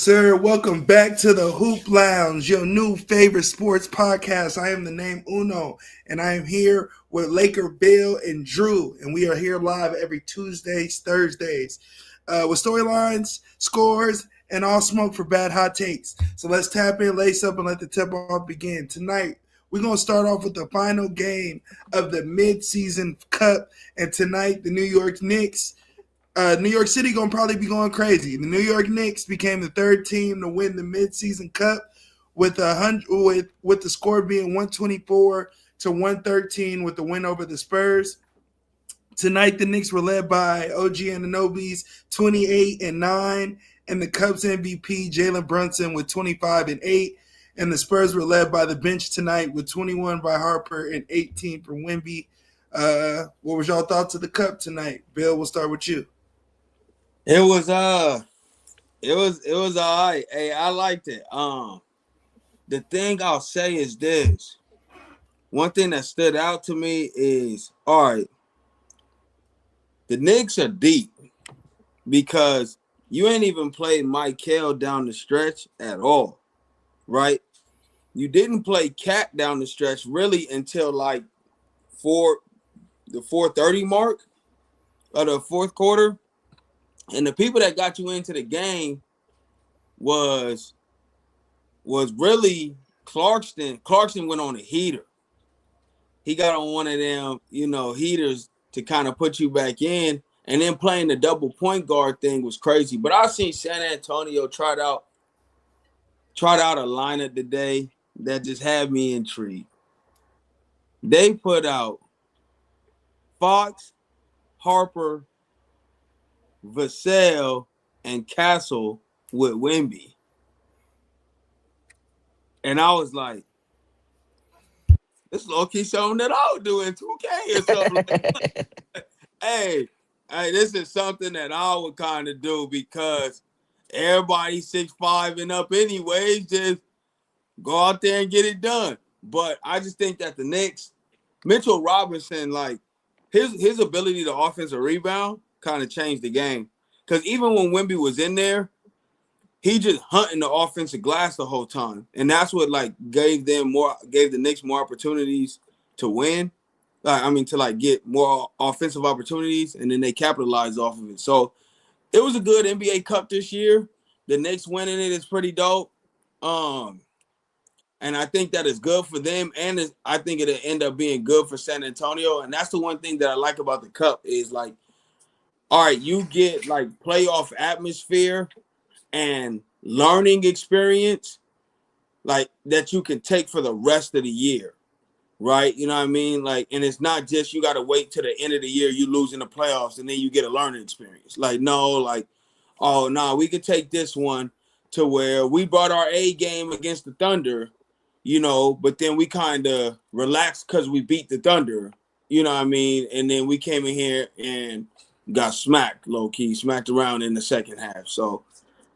sir. Welcome back to the Hoop Lounge, your new favorite sports podcast. I am the name Uno, and I am here with Laker Bill and Drew, and we are here live every Tuesdays, Thursdays, with storylines, scores, and all smoke for bad hot takes. So let's tap in, lace up, and let the tip off begin. Tonight, we're going to start off with the final game of the mid-season cup, and tonight, the New York Knicks New York City gonna probably be going crazy. The New York Knicks became the third team to win the midseason cup with the score being 124-113 with the win over the Spurs. Tonight the Knicks were led by OG Anunoby's 28-9 and the Cubs MVP Jalen Brunson with 25-8. And the Spurs were led by the bench tonight with 21 by Harper and 18 from Wemby. What was y'all thoughts of the cup tonight? Bill, we'll start with you. It was all right. Hey, I liked it. The thing I'll say is this. One thing that stood out to me is, all right, the Knicks are deep because you ain't even played Michael down the stretch at all, right? You didn't play Cat down the stretch really until like the 4:30 mark of the fourth quarter. And the people that got you into the game was really Clarkson. Clarkson went on a heater. He got on one of them, heaters to kind of put you back in. And then playing the double point guard thing was crazy. But I seen San Antonio tried out a lineup today that just had me intrigued. They put out Fox, Harper, Vassell, and Castle with Wemby. And I was like, this low-key something that I would do in 2K or something like that. Hey, this is something that I would kind of do because everybody's 6'5" and up anyways. Just go out there and get it done. But I just think that the Knicks, Mitchell Robinson, like his ability to offensive rebound kind of changed the game. Because even when Wemby was in there, he just hunting the offensive glass the whole time. And that's what gave the Knicks more opportunities to win. To get more offensive opportunities, and then they capitalized off of it. So it was a good NBA Cup this year. The Knicks winning it is pretty dope. And I think that is good for them, and I think it'll end up being good for San Antonio. And that's the one thing that I like about the Cup is all right, you get playoff atmosphere and learning experience that you can take for the rest of the year, right? You know what I mean? And it's not just you got to wait till the end of the year, you lose in the playoffs, and then you get a learning experience. We could take this one to where we brought our A game against the Thunder, but then we kind of relaxed because we beat the Thunder, you know what I mean? And then we came in here and got smacked, low-key, smacked around in the second half. So,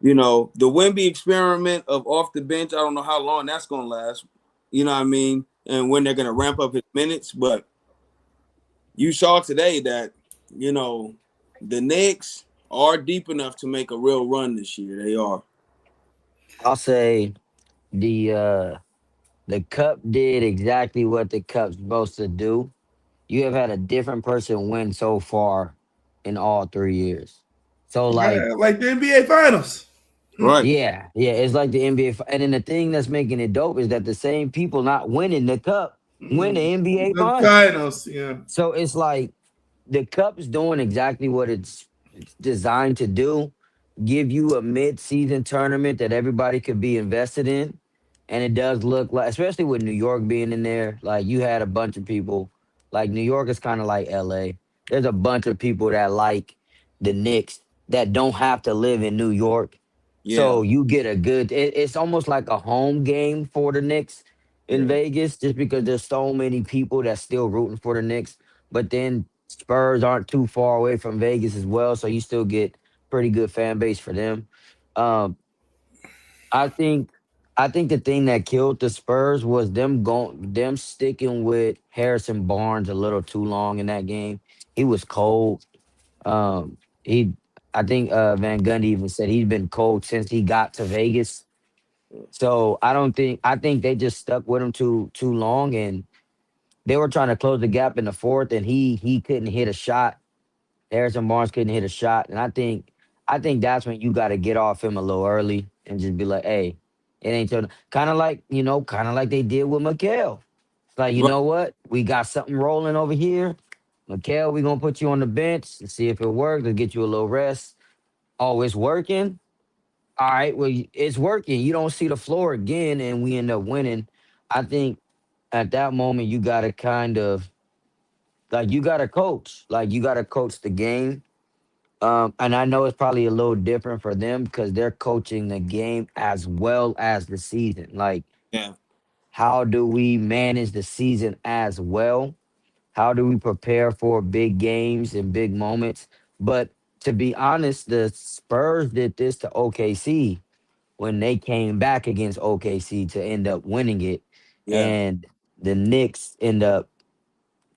the Wemby experiment of off the bench, I don't know how long that's going to last, you know what I mean, and when they're going to ramp up his minutes. But you saw today that, the Knicks are deep enough to make a real run this year. They are. I'll say the cup did exactly what the cup's supposed to do. You have had a different person win so far in all 3 years. So Like the NBA Finals. Right. yeah, it's like the NBA. And then the thing that's making it dope is that the same people not winning the cup win the NBA The Finals. Finals, yeah. So it's like the cup's doing exactly what it's designed to do. Give you a mid-season tournament that everybody could be invested in. And it does look like, especially with New York being in there, like you had a bunch of people, like New York is kind of like LA. There's a bunch of people that like the Knicks that don't have to live in New York. Yeah. So you get it's almost like a home game for the Knicks in Vegas, just because there's so many people that's still rooting for the Knicks. But then Spurs aren't too far away from Vegas as well, so you still get pretty good fan base for them. Um, I think I think the thing that killed the Spurs was them sticking with Harrison Barnes a little too long in that game. He was cold. He I think Van Gundy even said he's been cold since he got to Vegas. So I think they just stuck with him too long, and they were trying to close the gap in the fourth, and he couldn't hit a shot. Harrison Barnes couldn't hit a shot, and I think that's when you got to get off him a little early and just be like, hey, it ain't kind of like kind of like they did with Mikael. It's like, you Right. know what, we got something rolling over here. Mikael, we gonna put you on the bench and see if it works. To get you a little rest. Oh, it's working. All right, well, it's working. You don't see the floor again, and we end up winning. I think at that moment you gotta kind of like you gotta coach, like you gotta coach the game. And I know it's probably a little different for them because they're coaching the game as well as the season. Like, Yeah. how do we manage the season as well? How do we prepare for big games and big moments? But to be honest, the Spurs did this to OKC when they came back against OKC to end up winning it. Yeah. And the Knicks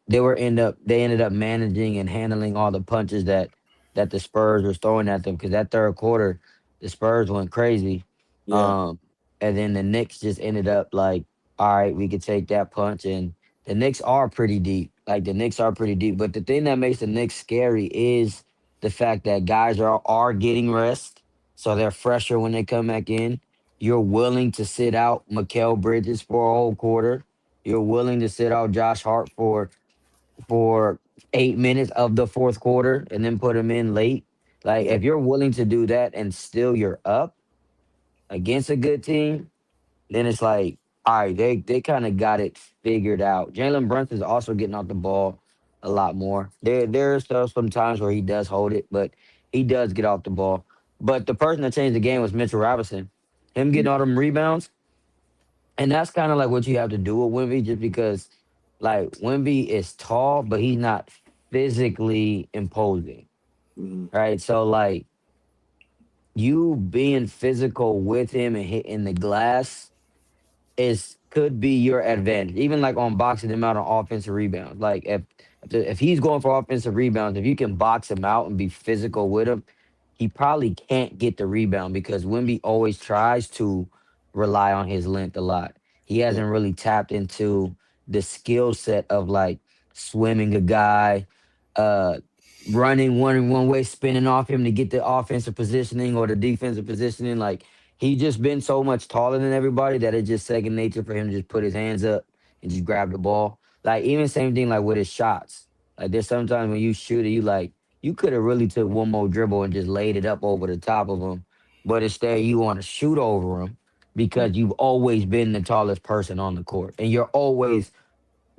they ended up managing and handling all the punches that the Spurs was throwing at them because that third quarter the Spurs went crazy. Yeah. Um and then the Knicks just ended up like, all right, we could take that punch, and the Knicks are pretty deep. Like the Knicks are pretty deep. But the thing that makes the Knicks scary is the fact that guys are getting rest. So they're fresher when they come back in. You're willing to sit out Mikal Bridges for a whole quarter. You're willing to sit out Josh Hart for 8 minutes of the fourth quarter and then put them in late. Like Yeah. if you're willing to do that and still you're up against a good team, then it's like, all right, they kind of got it figured out. Jalen Brunson's also getting off the ball a lot more. There's still some times where he does hold it, but he does get off the ball. But the person that changed the game was Mitchell Robinson. Him getting all them rebounds, and that's kind of like what you have to do with Wimby, just because like Wimby is tall, but he's not physically imposing, Mhm. right? So like you being physical with him and hitting the glass is could be your advantage. Even like on boxing him out on offensive rebounds. Like if he's going for offensive rebounds, if you can box him out and be physical with him, he probably can't get the rebound because Wimby always tries to rely on his length a lot. He Yeah. hasn't really tapped into the skill set of like swimming a guy, uh running one way, spinning off him to get the offensive positioning or the defensive positioning. Like he just been so much taller than everybody that it's just second nature for him to just put his hands up and just grab the ball. Like even same thing like with his shots. Like there's sometimes when you shoot it, you like you could have really took one more dribble and just laid it up over the top of him, but instead you want to shoot over him because you've always been the tallest person on the court, and you're always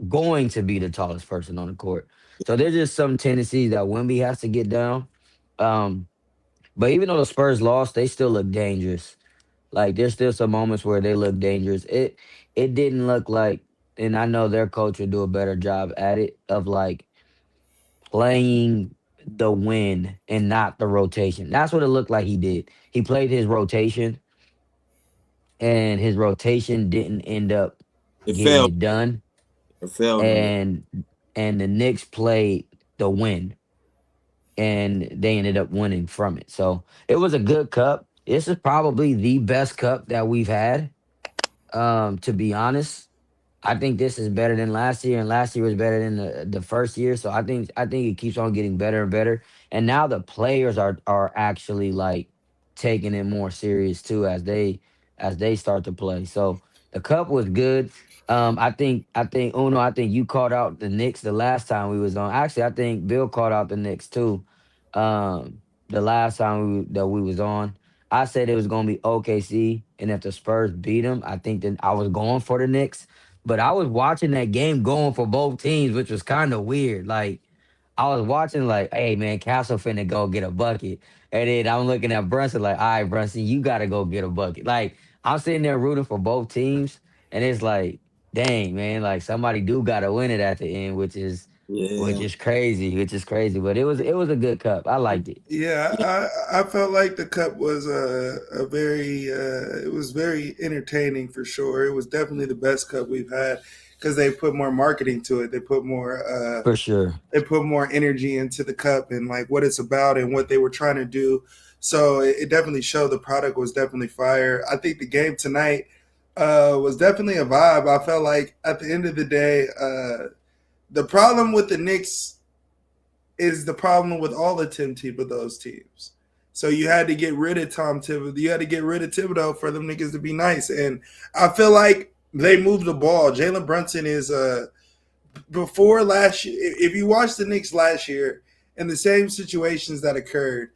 going to be the tallest person on the court. So there's just some tendencies that Wemby has to get down. Um, but even though the Spurs lost, they still look dangerous. Like there's still some moments where they look dangerous. It didn't look like, and I know their coach will do a better job at it of like playing the win and not the rotation. That's what it looked like he did. He played his rotation, and his rotation didn't end up It getting failed. it done. It failed on it. And the Knicks played the win, and they ended up winning from it. So it was a good cup. This is probably the best cup that we've had. To be honest, I think this is better than last year, and last year was better than the first year. So I think it keeps on getting better and better. And now the players are actually like taking it more serious too as they start to play. So the cup was good. I think Uno, I think you called out the Knicks the last time we was on. Actually, I think Bill called out the Knicks too. The last time that we was on. I said it was gonna be OKC, and if the Spurs beat them, I think that I was going for the Knicks. But I was watching that game going for both teams, which was kind of weird. Like I was watching, like, hey man, Castle finna go get a bucket, and then I'm looking at Brunson like, all right, Brunson, you gotta go get a bucket. Like I'm sitting there rooting for both teams, and it's like, dang man, like somebody do gotta win it at the end, which Yeah. is crazy, which is crazy. But it was a good cup. I liked it. Yeah, Yeah. I felt like the cup was a very it was very entertaining for sure. It was definitely the best cup we've had because they put more marketing to it. They put more For sure. energy into the cup and like what it's about and what they were trying to do. So it definitely showed the product was definitely fire. I think the game tonight was definitely a vibe. I felt like at the end of the day, the problem with the Knicks is the problem with all the Tim Thibodeau's teams. So you had to get rid of Tom Thibodeau. You had to get rid of Thibodeau for them niggas to be nice. And I feel like they moved the ball. Jalen Brunson is before last year. If you watched the Knicks last year in the same situations that occurred,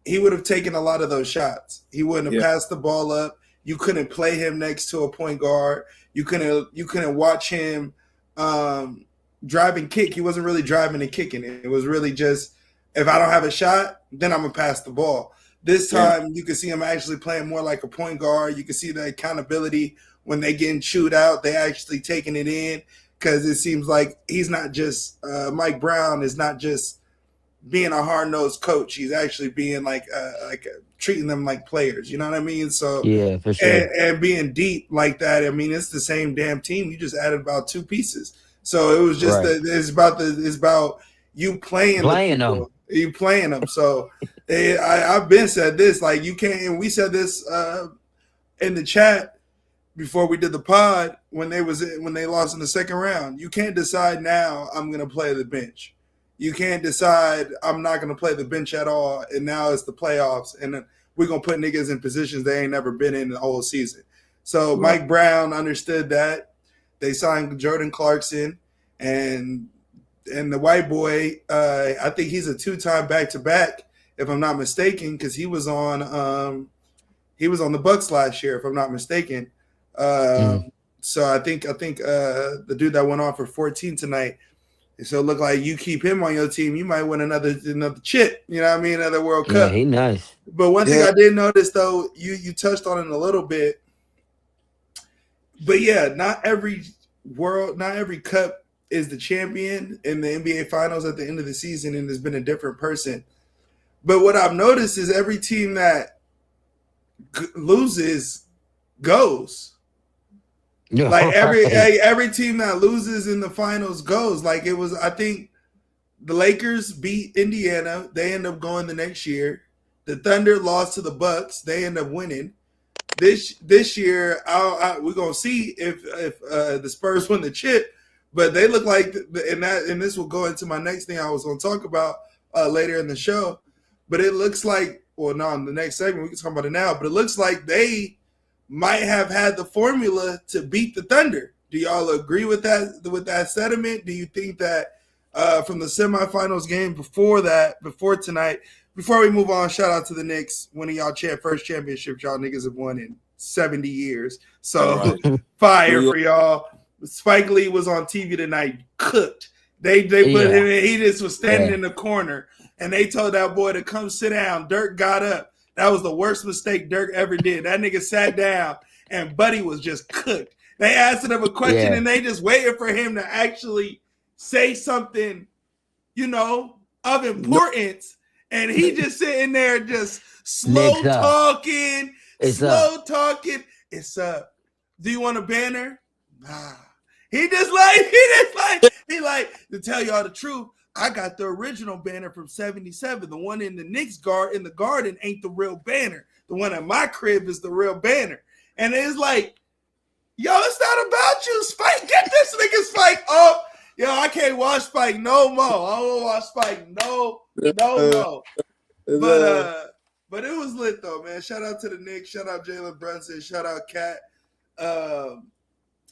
he would have taken a lot of those shots. He wouldn't have passed the ball up. You couldn't play him next to a point guard. You couldn't watch him drive and kick. He wasn't really driving and kicking. It was really just, if I don't have a shot, then I'm gonna pass the ball. This time you can see him actually playing more like a point guard. You can see the accountability when they getting chewed out. They actually taking it in because it seems like he's not just Mike Brown is not just being a hard nosed coach. He's actually being like treating them like players. You know what I mean? So Yeah, for sure. and being deep like that. I mean, it's the same damn team. You just added about two pieces. So it was just Right. it's about you playing the Playing them. people. You playing them. So I've been said this like you can't. And we said this in the chat before we did the pod when they lost in the second round. You can't decide now I'm going to play the bench. You can't decide I'm not going to play the bench at all, and now it's the playoffs, and we're going to put niggas in positions they ain't never been in the whole season. So Mike Brown understood that. They signed Jordan Clarkson, and the white boy, I think he's a two-time back-to-back, if I'm not mistaken, because he was on the Bucks last year, if I'm not mistaken. So I think the dude that went on for 14 tonight. So it look like you keep him on your team, you might win another chip. You know what I mean? Another World Cup. Yeah, he nice. But one thing I did notice though, you touched on it a little bit. But yeah, not every cup is the champion in the NBA Finals at the end of the season, and there's been a different person. But what I've noticed is every team that loses goes. Like every team that loses in the finals goes. Like it was, I think the Lakers beat Indiana. They end up going the next year. The Thunder lost to the Bucks. They end up winning. This year, we're gonna see if the Spurs win the chip. But they look like, and this will go into my next thing I was gonna talk about later in the show. But it looks like, well, no, in the next segment we can talk about it now. But it looks like they might have had the formula to beat the Thunder. Do y'all agree with that sentiment? Do you think that from the semifinals game before tonight, before we move on, shout out to the Knicks winning y'all first championship y'all niggas have won in 70 years. So fire for y'all. Spike Lee was on TV tonight, cooked. They put him in, he just was standing in the corner and they told that boy to come sit down. Dirk got up. That was the worst mistake Dirk ever did. That nigga sat down and Buddy was just cooked. They asked him a question and they just waited for him to actually say something, of importance. And he just sitting there just slow talking. It's up. Do you want a banner? Nah. He like, to tell y'all the truth, I got the original banner from 77. The one in the Knicks in the garden ain't the real banner. The one at my crib is the real banner. And it's like, yo, it's not about you, Spike. Get this nigga Spike up. Yo, I can't watch Spike no more. I don't watch Spike no. But it was lit though, man. Shout out to the Knicks. Shout out Jalen Brunson. Shout out Cat.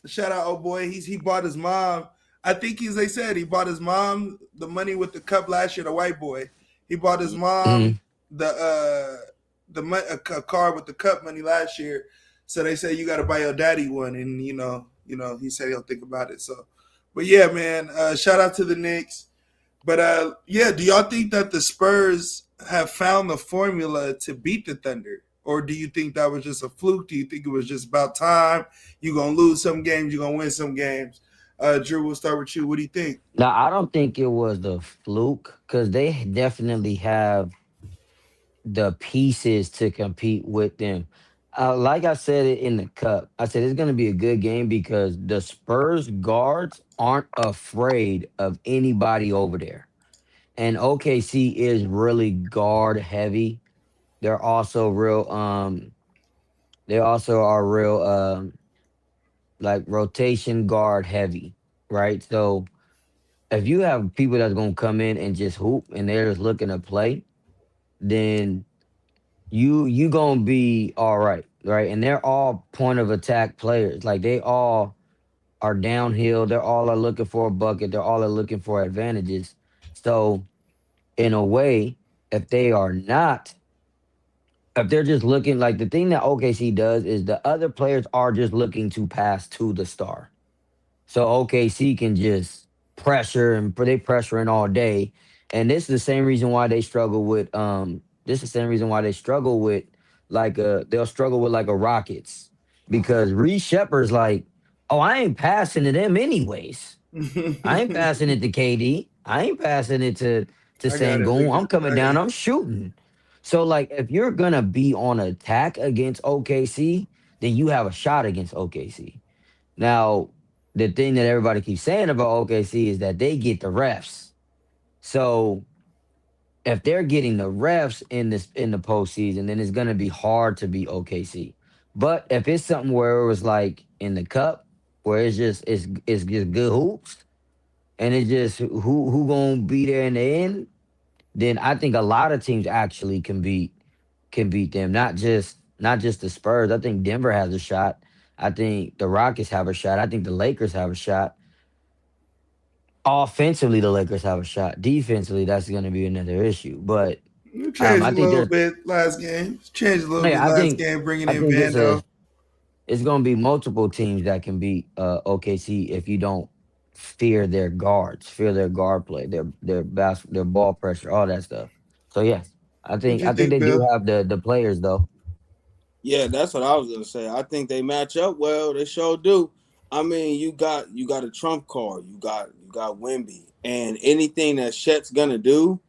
Shout out, oh boy. He bought his mom. I think they said he bought his mom the money with the cup last year. The white boy. He bought his mom a car with the cup money last year. So they say you got to buy your daddy one, and he said he'll think about it. So, but yeah, man. Shout out to the Knicks. But do y'all think that the Spurs have found the formula to beat the Thunder? Or do you think that was just a fluke? Do you think it was just about time? You're going to lose some games. You're going to win some games. Drew, we'll start with you. What do you think? No, I don't think it was the fluke because they definitely have the pieces to compete with them. Like I said it in the cup, I said it's going to be a good game because the Spurs guards aren't afraid of anybody over there. And OKC is really guard heavy. They're also real they also are real like rotation guard heavy, right? So if you have people that's gonna come in and just hoop and they're just looking to play, then you gonna be all right, right? And they're all point of attack players. Like they all are downhill. They're all are looking for a bucket. They're all are looking for advantages. So in a way, if they are not, if they're just looking like the thing that OKC does is the other players are just looking to pass to the star. So OKC can just pressure and they pressuring all day. And this is the same reason why they struggle with this is the same reason why they struggle with they'll struggle with like a Rockets. Because Reese Shepard's like, oh, I ain't passing to them anyways. I ain't passing it to KD. I ain't passing it to I got it. Sangoon. I'm coming down, I'm shooting. So like if you're gonna be on attack against OKC, then you have a shot against OKC. Now, the thing that everybody keeps saying about OKC is that they get the refs. So if they're getting the refs in the postseason, then it's gonna be hard to beat OKC. But if it's something where it was like in the cup, where it's just good hoops, and it's just who gonna be there in the end, then I think a lot of teams actually can beat them. Not just the Spurs. I think Denver has a shot. I think the Rockets have a shot. I think the Lakers have a shot. Offensively, the Lakers have a shot. Defensively, that's going to be another issue. But It changed I a think little there's, bit last game. Changed a little bit yeah, last game, bringing I in think Vando. it's going to be multiple teams that can beat OKC if you don't fear their guards, fear their guard play, their ball pressure, all that stuff. So yes, I What think you I think think, they do Bill? have the players though. Yeah, that's what I was gonna say. I think they match up well. They sure do. I mean, you got a trump card. You got Wimby, and anything that Chet's gonna do.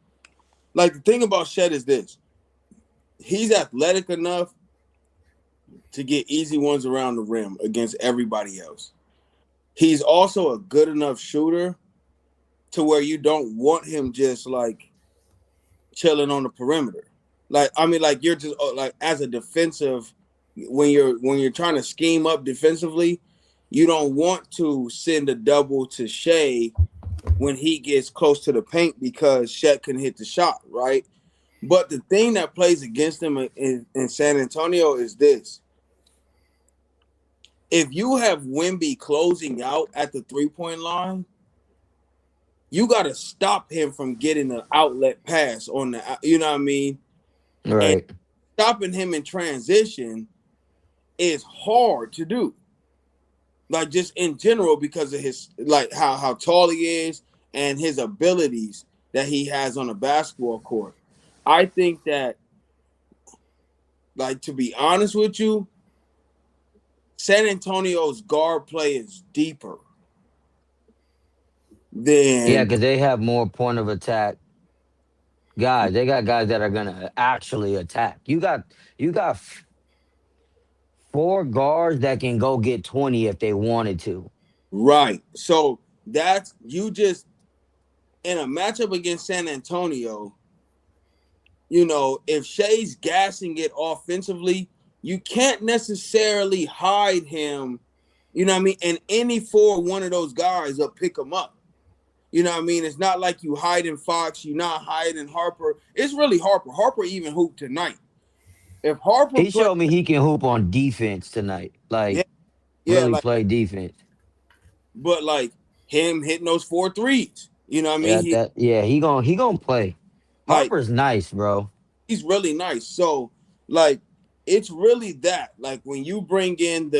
Like the thing about Chet is this: he's athletic enough to get easy ones around the rim against everybody else. He's also a good enough shooter to where you don't want him just like chilling on the perimeter. Like I mean, like you're just like as a defensive when you're trying to scheme up defensively, you don't want to send a double to Shea when he gets close to the paint because Shaq can hit the shot, right? But the thing that plays against him in San Antonio is this. If you have Wimby closing out at the 3-point line, you got to stop him from getting an outlet pass on the, you know what I mean? And Right. stopping him in transition is hard to do. Like just in general because of his like how tall he is and his abilities that he has on a basketball court. I think that, like, to be honest with you, San Antonio's guard play is deeper Yeah, than because they have more point of attack guys. They got guys that are gonna actually attack. You got four guards that can go get 20 if they wanted to. right. So that's you just in a matchup against San Antonio, if Shea's gassing it offensively, you can't necessarily hide him, you know what I mean? And any one of those guys will pick him up. You know what I mean? It's not like you hiding Fox, you're not hiding Harper. It's really Harper. Harper even hooped tonight. If Harper He played, showed me he can hoop on defense tonight. yeah, Like yeah, really like, play defense. but like him hitting those 4 threes, you know what I mean? Yeah, he gonna play. Like Harper's nice, bro. he's really nice. So like it's really that. Like when you bring in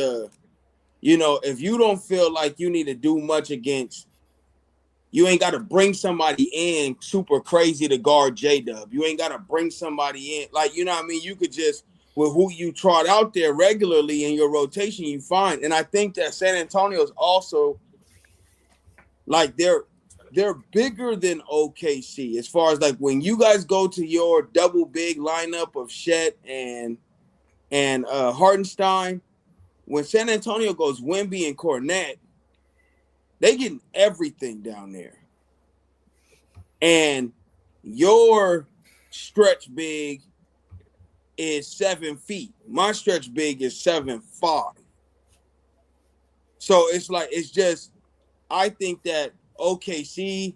if you don't feel like you need to do much against, you ain't got to bring somebody in super crazy to guard J Dub. You ain't got to bring somebody in. Like, you know what I mean? You could just, with who you trot out there regularly in your rotation, you find. And I think that San Antonio's also, like, they're bigger than OKC as far as, like, when you guys go to your double big lineup of Shet and and Hartenstein. When San Antonio goes Wemby and Cornette, they getting everything down there. And your stretch big is 7 feet. My stretch big is 7'5". So it's just, I think that OKC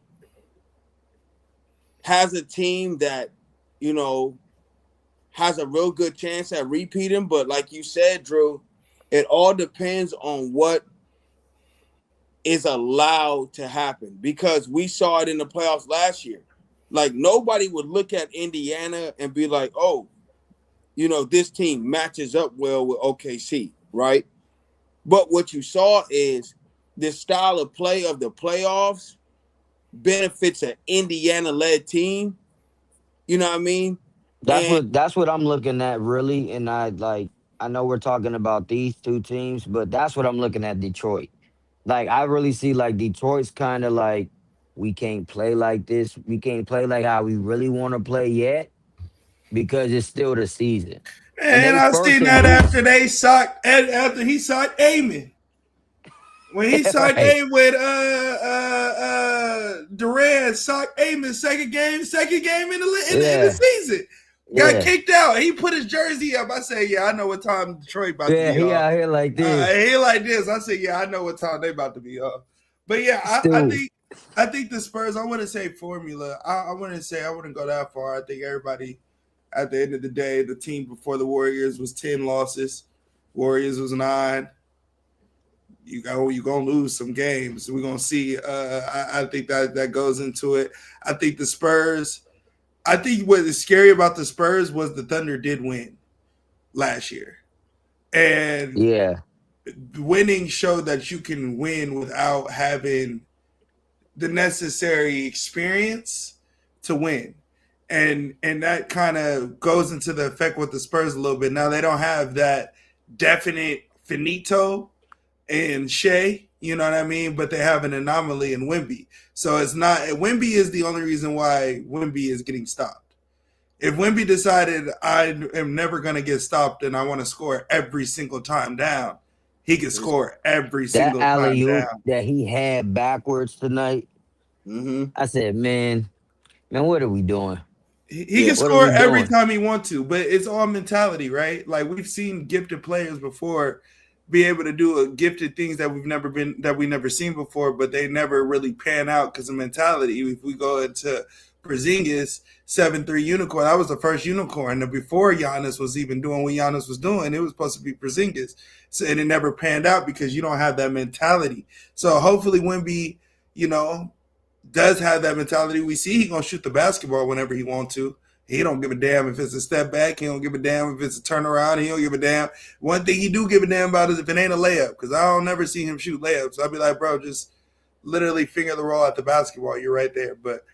has a team that, has a real good chance at repeating. But like you said, Drew, it all depends on what is allowed to happen, because we saw it in the playoffs last year. Like, nobody would look at Indiana and be like, oh, this team matches up well with OKC, right? But what you saw is this style of play of the playoffs benefits an Indiana-led team. You know what I mean? That's what I'm looking at, really. And I know we're talking about these two teams, but that's what I'm looking at, Detroit. Like, I really see like Detroit's kind of like, we can't play like this. We can't play like how we really want to play yet, because it's still the season. And And they I first seen in that hoops. after he signed Amon. When he signed Right. Amon with Durant, socked Amon second game in the Yeah. season. Got Yeah. kicked out. He put his jersey up. I said, yeah, I know what time Detroit about to Yeah. be He on. out here like this. He like this. I said, yeah, I know what time they about to be on. But yeah, Still. I think the Spurs, I wouldn't say formula. I wouldn't go that far. I think everybody, at the end of the day, the team before the Warriors was 10 losses. Warriors was 9. You're gonna lose some games. We're gonna see. I think that goes into it. I think the Spurs. I think what is scary about the Spurs was the Thunder did win last year, and Yeah. winning showed that you can win without having the necessary experience to win. And that kind of goes into the effect with the Spurs a little bit. Now they don't have that definite finito in Shea, you know what I mean? But they have an anomaly in Wemby. So it's not, Wemby is the only reason why Wemby is getting stopped. If Wemby decided I am never going to get stopped and I want to score every single time down, he can score every That single time alley oop down. that he had backwards tonight, I said, man, what are we doing? He can What are score we every doing? time he wants to, but it's all mentality, right? Like, we've seen gifted players before be able to do gifted things that we never seen before, but they never really pan out because of mentality. If we go into Porzingis, 7'3" unicorn, that was the first unicorn. And before Giannis was even doing what Giannis was doing, it was supposed to be Porzingis. So, and it never panned out because you don't have that mentality. So hopefully Wemby, does have that mentality. We see he gonna shoot the basketball whenever he wants to. He don't give a damn if it's a step back. He don't give a damn if it's a turnaround. He don't give a damn. One thing he do give a damn about is if it ain't a layup, because I don't never see him shoot layups. I'll be like, bro, just literally finger the roll at the basketball. You're right there. But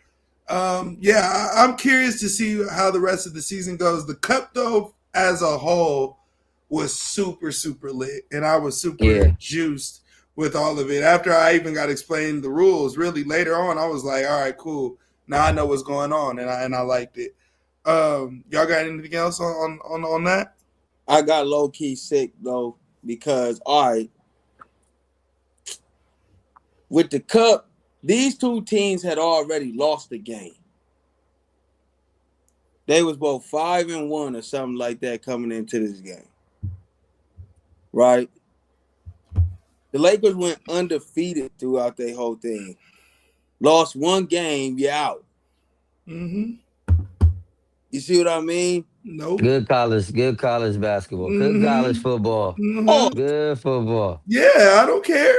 I'm curious to see how the rest of the season goes. The Cup, though, as a whole, was super, super lit, and I was super juiced with all of it. After I even got explained the rules, really later on, I was like, all right, cool. Now I know what's going on, and I liked it. Y'all got anything else on that? I got low key sick though, because with the Cup, these two teams had already lost the game. They was both 5-1 or something like that coming into this game, right? The Lakers went undefeated throughout their whole thing. Lost one game, you're out. Mm-hmm. You see what I mean? Nope. Good college basketball. Good college football. Mm-hmm. Good football. Yeah, I don't care.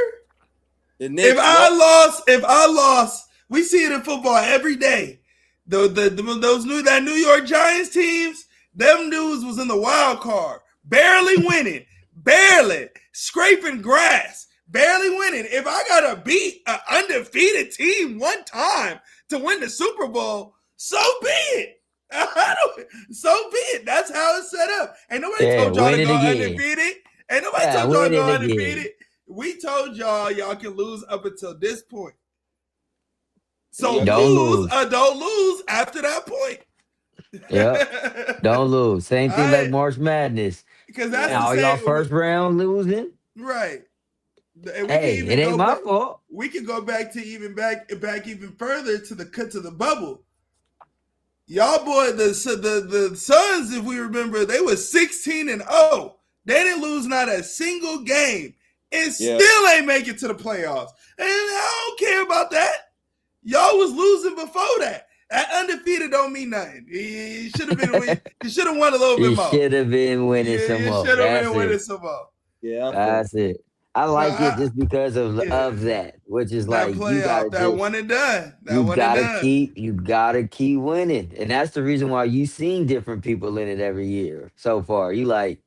If I lost, we see it in football every day. That New York Giants teams, them dudes was in the wild card, barely winning, barely scraping grass, barely winning. If I gotta beat an undefeated team one time to win the Super Bowl, so be it. So be it. That's how it's set up. Ain't nobody told y'all to go undefeated. Ain't nobody told y'all to go undefeated. We told y'all can lose up until this point. So don't lose after that point. Yep. Don't lose. Same thing like March Madness. because that's And the all y'all same. first round losing. Right. And we can Hey, even it ain't go my back. fault. We can go back to back even further to the bubble. Y'all boy, the Suns, if we remember, they were 16-0. They didn't lose not a single game and still ain't make it to the playoffs. And I don't care about that. Y'all was losing before that. That undefeated don't mean nothing. You should have been. You should have won a little bit You more. should have been winning some You more. should have That's been winning it. some more. Yeah, That's it. I like it just because of that, which is that like you gotta that just one and done. That you one and gotta done. keep winning, and that's the reason why you seen different people in it every year so far. You like,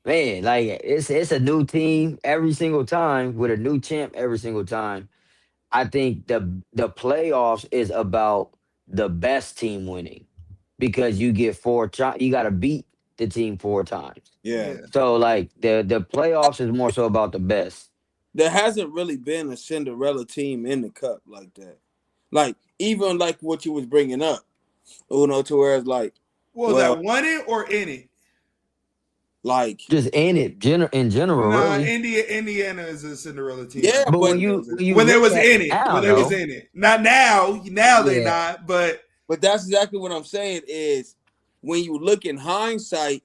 man, like it's a new team every single time with a new champ every single time. I think the playoffs is about the best team winning because you get you got to beat the team 4 times. yeah. So like the playoffs is more so about the best. There hasn't really been a Cinderella team in the cup like that. Like even like what you was bringing up, to where it's like, that won it or in it. Like just in general, Nah, really. Indiana is a Cinderella team. Yeah, But when they was in it, now, when they was in it. Not now. Now they not. But that's exactly what I'm saying. Is when you look in hindsight,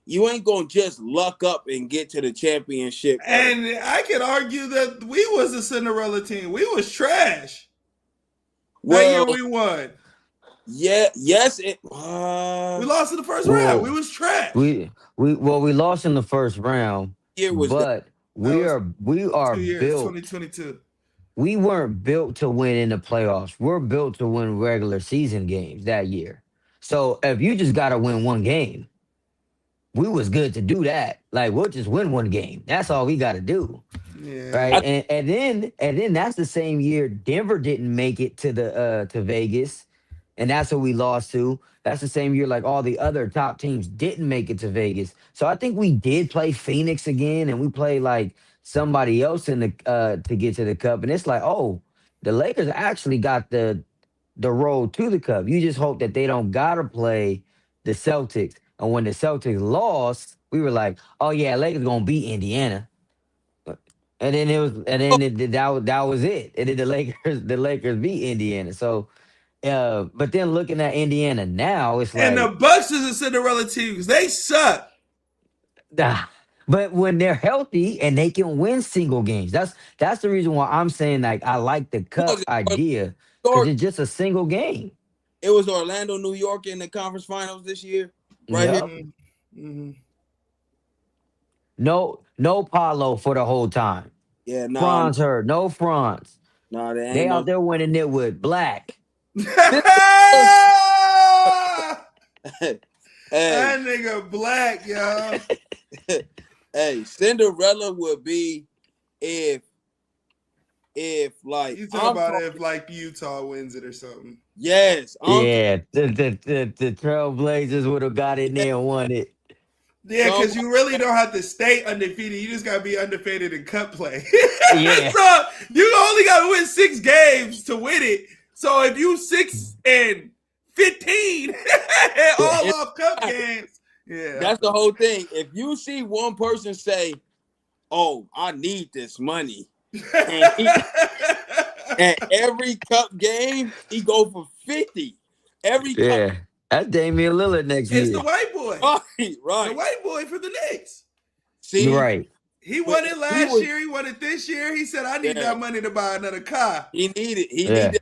you ain't gonna just luck up and get to the championship. And I can argue that we was a Cinderella team. We was trash. That year we won. Yeah. Yes. We lost in the first round. We was trash. We lost in the first round. But we are built. 2022. We weren't built to win in the playoffs. We're built to win regular season games that year. So if you just got to win one game, we was good to do that. Like we'll just win one game. That's all we got to do. Yeah. Right. And then that's the same year Denver didn't make it to Vegas. And that's what we lost to. That's the same year like all the other top teams didn't make it to Vegas. So I think we did play Phoenix again, and we played like somebody else in the to get to the cup. And it's like, oh, the Lakers actually got the road to the cup. You just hope that they don't gotta play the Celtics. And when the Celtics lost, we were like, oh yeah, Lakers gonna beat Indiana. And then that was it. And then the Lakers beat Indiana. So but then looking at Indiana now, it's like, and the Bucks is a Cinderella team because they suck. But when they're healthy and they can win single games, that's the reason why I'm saying like I like the cup idea because it's just a single game. It was Orlando, New York in the conference finals this year, right Yep. here. Mm-hmm. No Paulo for the whole time. Yeah, no. Franz hurt. No Franz. No, they out there winning it with Black. That nigga Black, yo. Hey, Cinderella would be if like you talk about if like Utah wins it or something. Yes. The Trailblazers would have got in there and won it. Yeah, because you really don't have to stay undefeated. You just gotta be undefeated in cup play. Yeah. So you only gotta win 6 games to win it. So if you 6-15 all off cup games, yeah. That's the whole thing. If you see one person say, "Oh, I need this money," and every cup game he go for 50. Every cup. That's Damian Lillard next year. It's the white boy. Right. The white boy for the Knicks. See? Right. He won it last year. He won it this year. He said, I need that money to buy another car. He needed.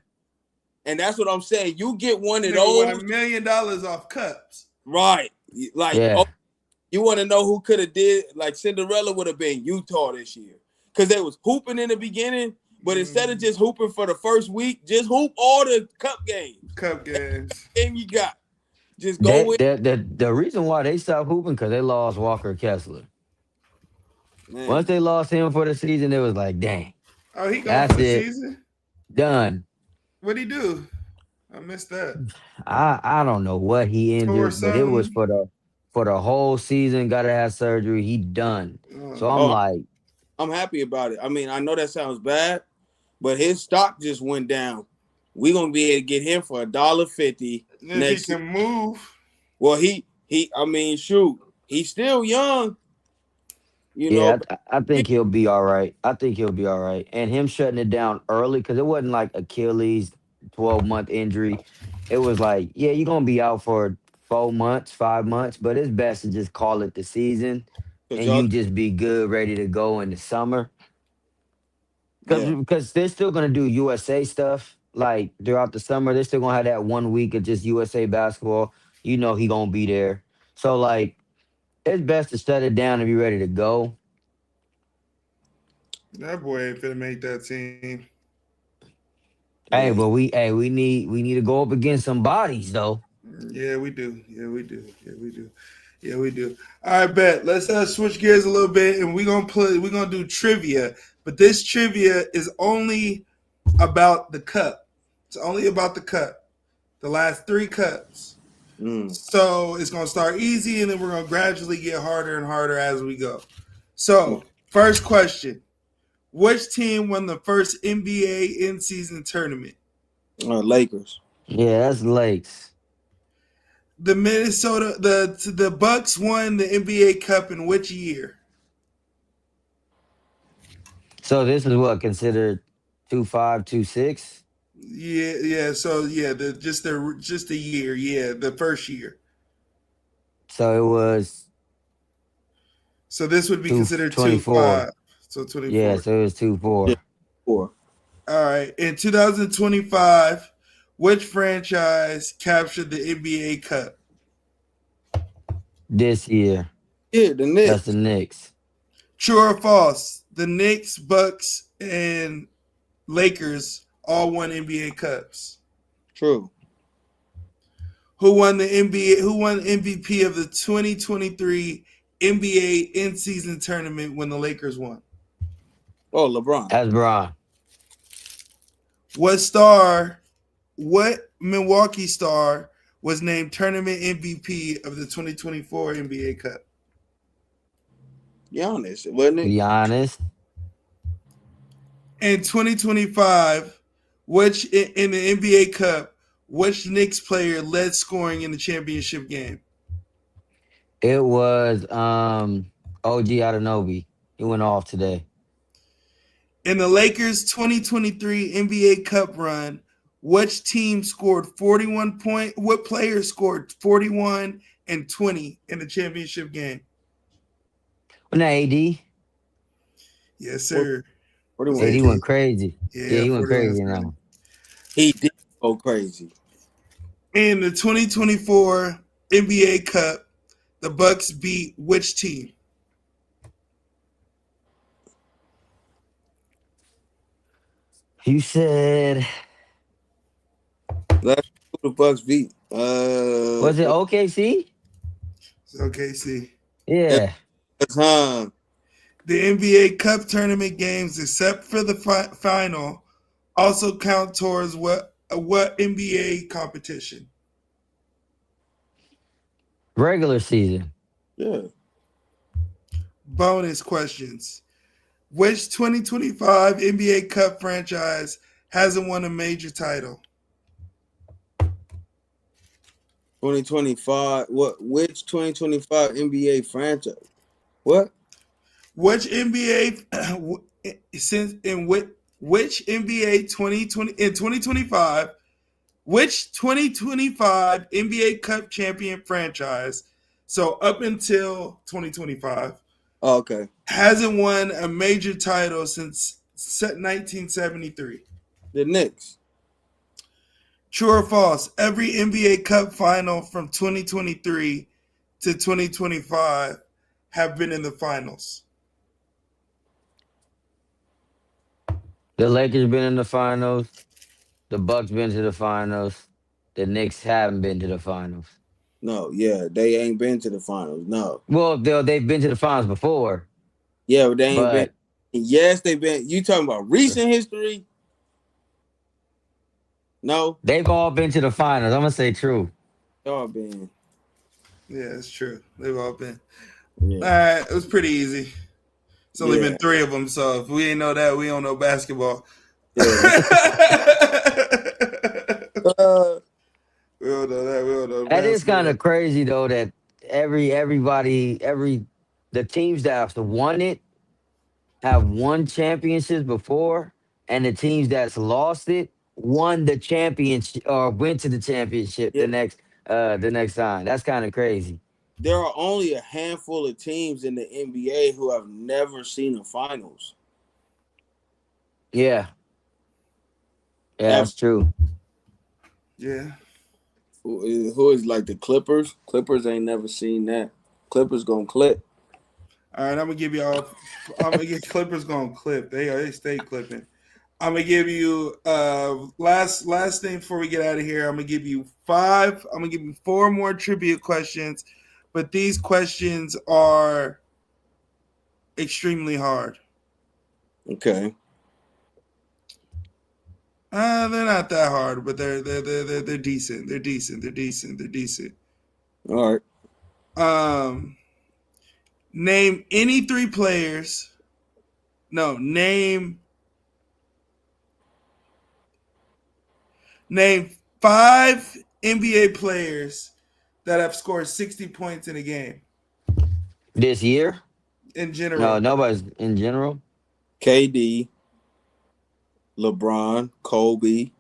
And that's what I'm saying. You get one of those. Won $1 million off cups. Right. Like, you want to know who could have did, like Cinderella would have been Utah this year. Because they was hooping in the beginning, but instead of just hooping for the first week, just hoop all the cup games. Cup games. Game you got. Just go the reason why they stopped hooping because they lost Walker Kessler. Man. Once they lost him for the season, it was like, dang. Oh, he gone for the season? Done. What'd he do? I missed that. I don't know what he injured, but it was for the whole season. Got to have surgery. He done. So I'm like, I'm happy about it. I mean, I know that sounds bad, but his stock just went down. We're gonna be able to get him for $1.50 if he can move. Well, he. I mean, shoot. He's still young, you know. Yeah, I think he'll be all right. I think he'll be all right. And him shutting it down early because it wasn't like Achilles 12-month injury. It was like, yeah, you're gonna be out for 4 months, 5 months, but it's best to just call it the season Cause and y'all, you just be good, ready to go in the summer. yeah, Because they're still gonna do USA stuff like throughout the summer. They're still gonna have that 1 week of just USA basketball. You know he gonna be there. So like it's best to shut it down and be ready to go. That boy ain't finna make that team. Hey, yeah. but we need to go up against some bodies though. Yeah, we do. Yeah, we do. Yeah, we do. Yeah, we do. All right, bet. Let's switch gears a little bit, and we're gonna do trivia. But this trivia is only about the cup. It's only about the cup. The last 3 cups. Mm. So it's gonna start easy, and then we're gonna gradually get harder and harder as we go. So, first question: which team won the first NBA in-season tournament? Lakers. Yeah, that's Lakes. The the Bucks won the NBA Cup in which year? So this is what considered 2-5, 2-6. Yeah, yeah. So yeah, the year. Yeah, the first year. So it was So this would be two considered twenty two four. five. So Yeah, 24. so it was two Yeah, four 4. All right. In 2025, which franchise captured the NBA Cup? this year. Yeah, the That's the Knicks. Knicks. True or false? The Knicks, Bucks, and Lakers all won NBA Cups. True. Who won the NBA? Who won MVP of the 2023 NBA in-season tournament when the Lakers won? Oh, LeBron. That's Bron. What Milwaukee star was named tournament MVP of the 2024 NBA Cup? Giannis, wasn't it? Giannis. In 2025, which in the NBA Cup, which Knicks player led scoring in the championship game? It was OG Anunoby. He went off today. In the Lakers 2023 NBA Cup run, which team scored 41 point? What player scored 41 and 20 in the championship game? Wasn't that AD? Yes, sir. 41. AD went crazy. Yeah, Yeah, he went 41 crazy and in that 20. one. He did go crazy. In the 2024 NBA Cup, the Bucks beat which team? You said Last who the Bucks beat. was it OKC? It's OKC. Yeah. Huh. The NBA Cup tournament games, except for the final, also count towards what NBA competition? Regular season. Yeah. Bonus questions. Which 2025 NBA Cup franchise hasn't won a major title? 2025. Which 2025 NBA franchise? What? Which NBA since in which NBA 2020 in 2025 which 2025 NBA Cup champion franchise, so up until 2025, Oh, okay. hasn't won a major title since 1973? The Knicks. True or false? Every NBA Cup final from 2023 to 2025 have been in the finals. The Lakers been in the finals. The Bucks been to the finals. The Knicks haven't been to the finals. No, yeah, they ain't been to the finals. No. Well, they've been to the finals before, Yeah, but they ain't been. but Yes, they've been. You talking about recent history? No, they've all been to the finals. I'm gonna say true. y'all been. Yeah, it's true. They've all been. Yeah. All right, it was pretty easy. It's only Yeah. been 3 of them, so if we ain't know that, we don't know basketball. Yeah. We don't know that. We don't know That is kind basketball. of crazy though. That the teams that have won it have won championships before, and the teams that's lost it won the championship or went to the championship Yeah, the next time. That's kind of crazy. there are only a handful of teams in the NBA who have never seen a finals. Yeah, yeah, Ever. that's true. Yeah. Who is like the Clippers? Clippers ain't never seen that. Clippers gonna clip. All right, I'm gonna give y'all. I'm gonna get Clippers gonna clip. They stay clipping. I'm gonna give you last thing before we get out of here. I'm gonna give you five. I'm gonna give you four more trivia questions, but these questions are extremely hard. Okay. They're not that hard, but they're decent. They're decent. They're decent. They're decent. All right. Name any three players. No, name five NBA players that have scored 60 points in a game This year, in no, general. nobody's in general. KD, LeBron, Kobe.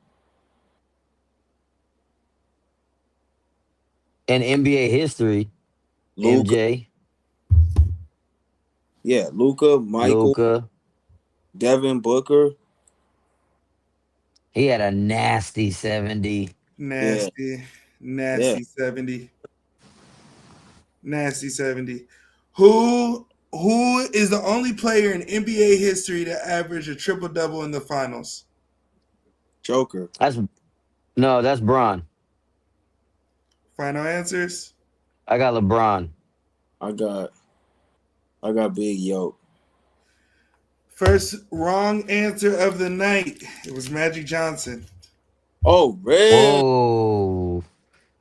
In NBA history, Luka. MJ, Yeah, Luka, Michael, Luca, Devin Booker. he had a nasty 70. Nasty, Yeah. 70. Nasty 70. Who is the only player in NBA history to average a triple double in the finals? Joker. That's Bron. Final answers? I got LeBron. I got Big Yo. First wrong answer of the night. It was Magic Johnson. Oh, really? Whoa.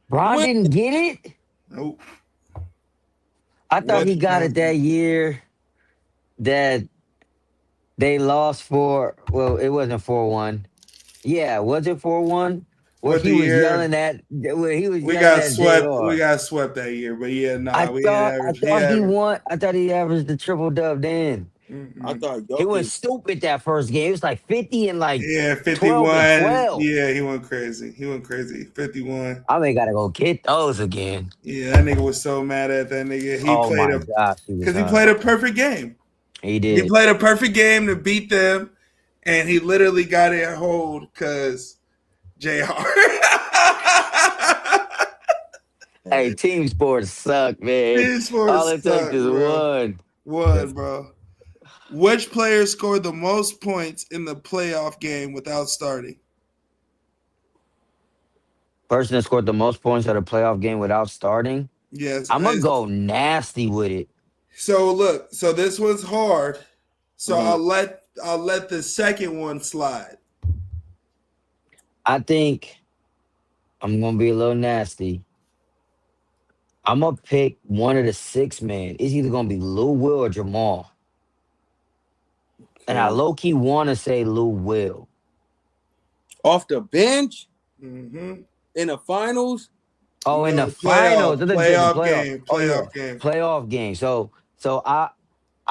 Bron What? didn't get it? Nope. I thought he Magic got it Johnson. that year that they lost it wasn't 4-1. Yeah, was it 4-1? Where What he the was year? yelling at We got swept. We got swept that year, but yeah, I we thought averaged. I thought he won. I thought he averaged the triple dub then. I thought He went Jokic. stupid that first game. It was like 50 and like Yeah, 12 and 51. 12. Yeah, he went crazy. 51. I may gotta go get those again. Yeah, that nigga was so mad at that nigga. He Oh played my gosh, because he played a perfect game. He He did. played a perfect game to beat them, and he literally got it hold because JR. Hey, team sports suck, man. Team sports All it suck, takes is bro. one. One, bro. Which player scored the most points in the playoff game without starting? Person that scored the most points at a playoff game without starting. Yes. I'm gonna go nasty with it. So look, so this one's hard. So Mhm. I'll let the second one slide. I think I'm gonna be a little nasty. I'm gonna pick one of the 6 men. It's either gonna be Lou Will or Jamal. And I Okay. low key want to say Lou Will. Off the bench Mm-hmm. in the finals. Oh, in the No, finals, playoff game. Oh yeah, Playoff game. playoff game. So I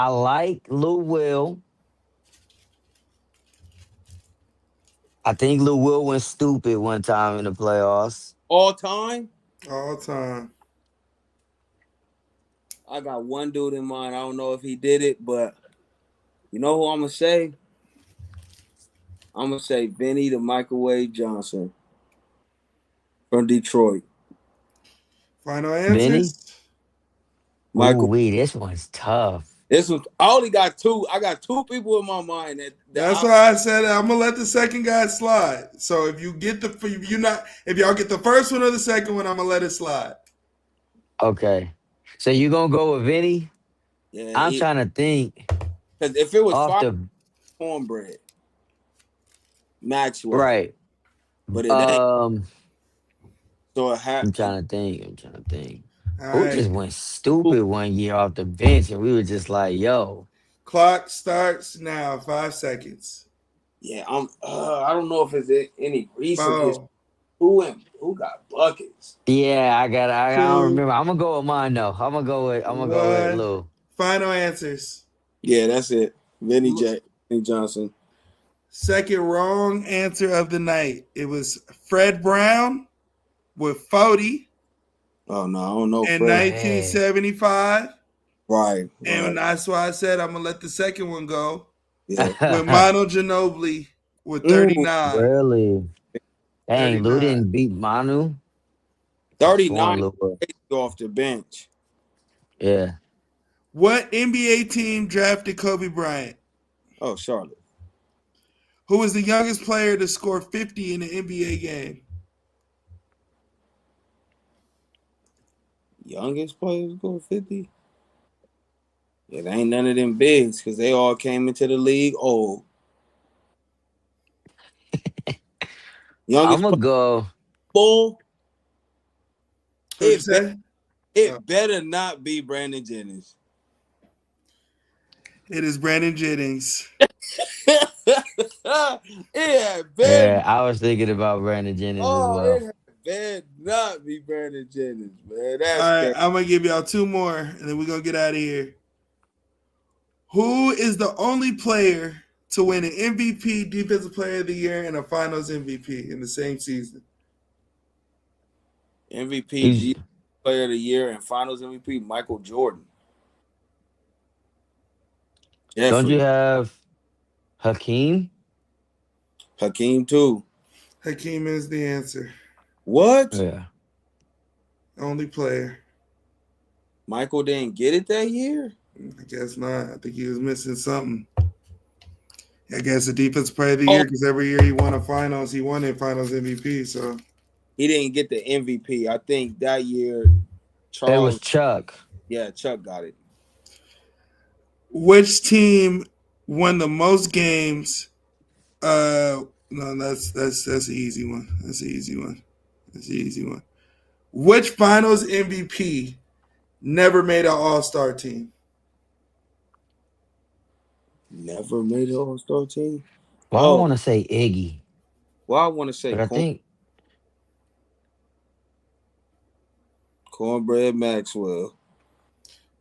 like Lou Will. I think Lou Will went stupid one time in the playoffs. All time. All time. I got one dude in mind. I don't know if he did it, but you know who I'm gonna say? I'm gonna say Benny the Microwave Johnson from Detroit. Final Benny? answers? Michael. Ooh, this one's tough. This one, I only got two. I got two people in my mind That's why I said I'm gonna let the second guy slide. So if y'all get the first one or the second one, I'm gonna let it slide. Okay. So you gonna go with Vinny? Yeah, I'm trying to think. because if it was Off five, the cornbread, Maxwell, right. but it ain't. So it I'm had. trying to think. All Who right. just went stupid one year off the bench and we were just like, yo. Clock starts now. 5 seconds. Yeah, I don't know if it's any recent. 4, Who got buckets? Yeah, I don't Two, remember. I'm gonna go with mine though. I'm gonna go with one. Lou. Final answers. Yeah, that's it. Vinny Johnson. Second wrong answer of the night. It was Fred Brown with 40 Oh no, I don't know in Fred. 1975. Right. And that's why I said I'm going to let the second one go Yeah. with Manu Ginobili with Ooh, 39. Really? Dang, Lou 39. didn't beat Manu. 39 Lou. off the bench. Yeah. What NBA team drafted Kobe Bryant? Oh, Charlotte. Who was the youngest player to score 50 in an NBA game? Youngest players go 50. Yeah, there ain't none of them bigs because they all came into the league old. Youngest I'm gonna go. bull. What'd you say? It better not be Brandon Jennings. It is Brandon Jennings. Yeah, I was thinking about Brandon Jennings as well. It better not be Brandon Jennings, man. All That's right, crazy. I'm going to give y'all two more, and then we're going to get out of here. Who is the only player to win an MVP, Defensive Player of the Year, and a Finals MVP in the same season? MVP, Player of the Year, and Finals MVP, Michael Jordan. Don't you have Hakeem? Hakeem too. Hakeem is the answer. What? Yeah. Only player. Michael didn't get it that year? I guess not. I think he was missing something. I guess the Defensive Player of the Year, because every year he won a Finals, he won a Finals MVP. So he didn't get the MVP. I think that year It was Chuck. Yeah, Chuck got it. which team won the most games? No, that's an easy one. That's an easy one. Which Finals MVP never made an All-Star team? Never made an All-Star team? Well, I want to say Iggy. Well, I want to say I think Cornbread Maxwell.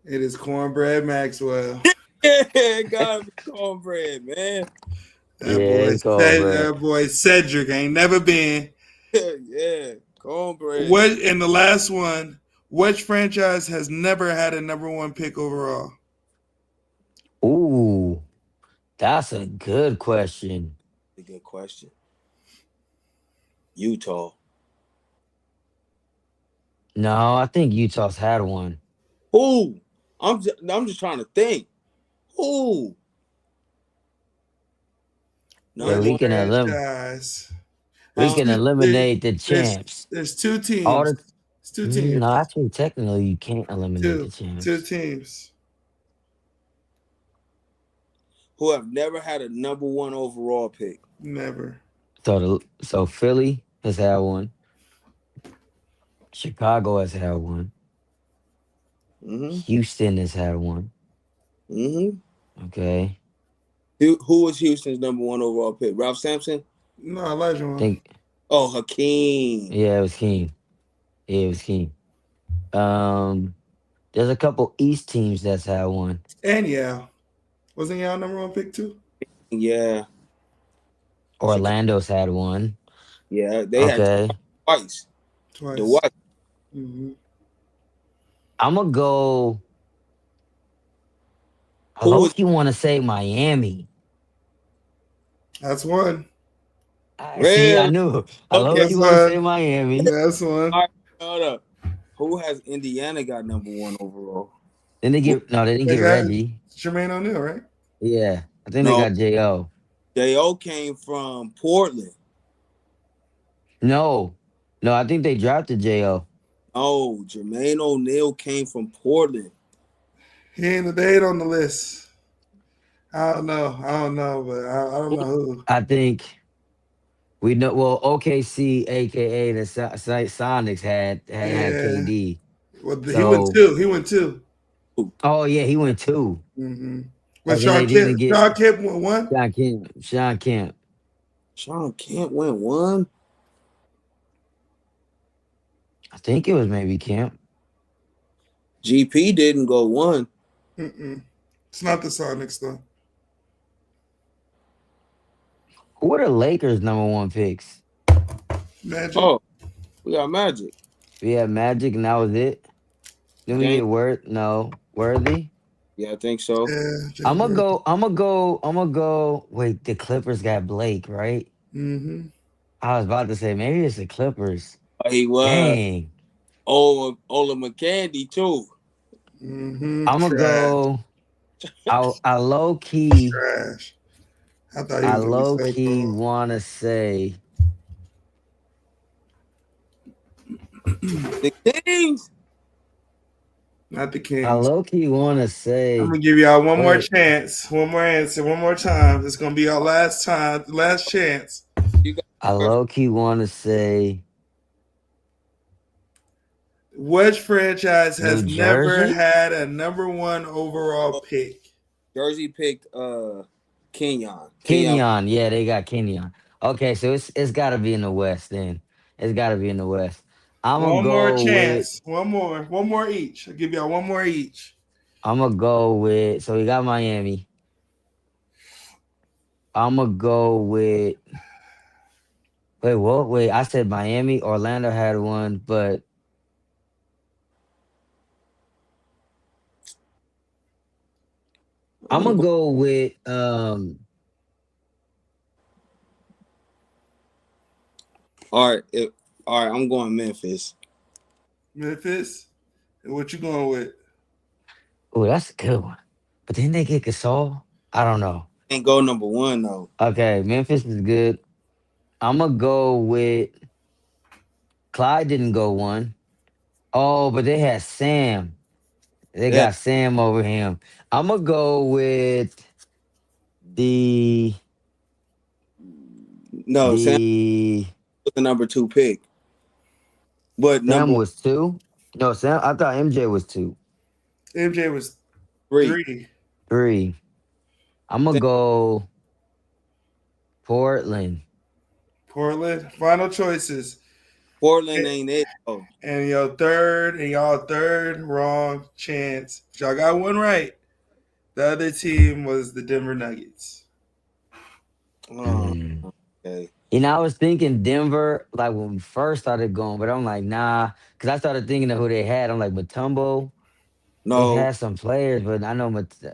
It is Cornbread Maxwell. Yeah, gotta be Cornbread, man. That boy Cedric ain't never been. Yeah, Cornbread. And the last one, which franchise has never had a number one pick overall? Ooh, that's a good question. A good question. Utah. No, I think Utah's had one. Who? I'm just trying to think. Who? No, yeah, we can eliminate the champs. There's two teams. It's two teams. No, actually, technically, you can't eliminate the champs. Two teams who have never had a number one overall pick. Never. So Philly has had one. Chicago has had one. Mm-hmm. Houston has had one. Mm-hmm. Okay. Who was Houston's number one overall pick? Ralph Sampson? No, Elijah. Hakeem. Yeah, it was Hakeem. There's a couple East teams that's had one. And wasn't Yao number one pick too? Yeah. Orlando's had one. Yeah, they had twice. The what? Mm-hmm. I'm gonna go. I hope you want to say Miami. That's one. See, I knew. I hope you want to say Miami. That's one. All right, hold up. Who has Indiana got number one overall? They didn't get Reggie. Jermaine O'Neal, right? Yeah, I think they got J.O. J.O. came from Portland. No, I think they drafted J.O. Oh, Jermaine O'Neal came from Portland. He ain't on the list. I don't know, but I don't know who. I think we know. Well, OKC, aka the Sonics, had KD. Well, he went two. Oh yeah, he went two. Mm-hmm. Well, Sean Kemp went one. Sean Kemp. Sean Kemp went one. I think it was maybe Camp. GP didn't go 1. It's not the Sonics though. Who were the Lakers' number 1 picks? Magic. Oh, we got Magic. We had Magic, and that was it. Then we James- get Worthy. Yeah, I think so. Yeah. I'm gonna go. Wait, the Clippers got Blake, right? Mm-hmm. I was about to say maybe it's the Clippers. He was. Dang. Ola McCandy too. Mm-hmm. I'm gonna go. I low key. Trash. I thought he I was low gonna be so key cool. wanna say The Kings. Not the Kings. I low key wanna say I'm gonna give y'all one more Wait. chance, one more answer, one more time. It's gonna be our last chance. I low key wanna say Which franchise has New never Jersey? had a number 1 overall pick? Jersey picked Kenyon. Kenyon. Yeah, they got Kenyon. Okay, so it's gotta be in the West then. It's gotta be in the West. I'm gonna One more go chance. One more each. I'll give y'all one more each. so we got Miami. I'm gonna go with wait, what? Wait, I said Miami. Orlando had one, but I'm gonna go with All right, I'm going Memphis. Memphis. And what you going with? oh, that's a good one. But then they get Gasol. I don't know. Ain't go number 1 though. Okay, Memphis is good. I'm gonna go with Clyde. Didn't go 1. Oh, but they had Sam. They Yeah. got Sam over him. I'm gonna go with the No, Sam the was the number 2 pick. But Sam number was 2. No, Sam. I thought MJ was 2. MJ was 3. 3. I'm gonna go Portland. Portland. Final choices. Portland ain't it though. And y'all third wrong chance. But y'all got one right. The other team was the Denver Nuggets. Oh, Mm. okay. You know, I was thinking Denver, like when we first started going, but I'm like, nah, because I started thinking of who they had. I'm like, Matumbo. They No, had some players, but I know,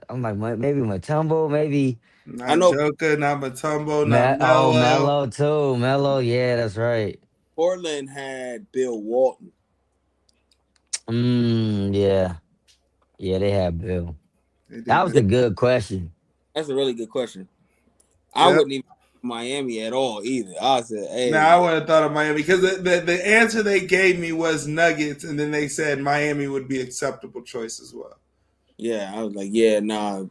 I'm like, maybe Matumbo, maybe. Not I know Joker, not Matumbo, not Melo. Melo too. Melo, yeah, that's right. Portland had Bill Walton. Yeah. Yeah, they had Bill. That was a good question. That's a really good question. I wouldn't even Miami at all either. I said, hey. I would have thought of Miami because the answer they gave me was Nuggets, and then they said Miami would be acceptable choice as well. Yeah, I was like, yeah, nah,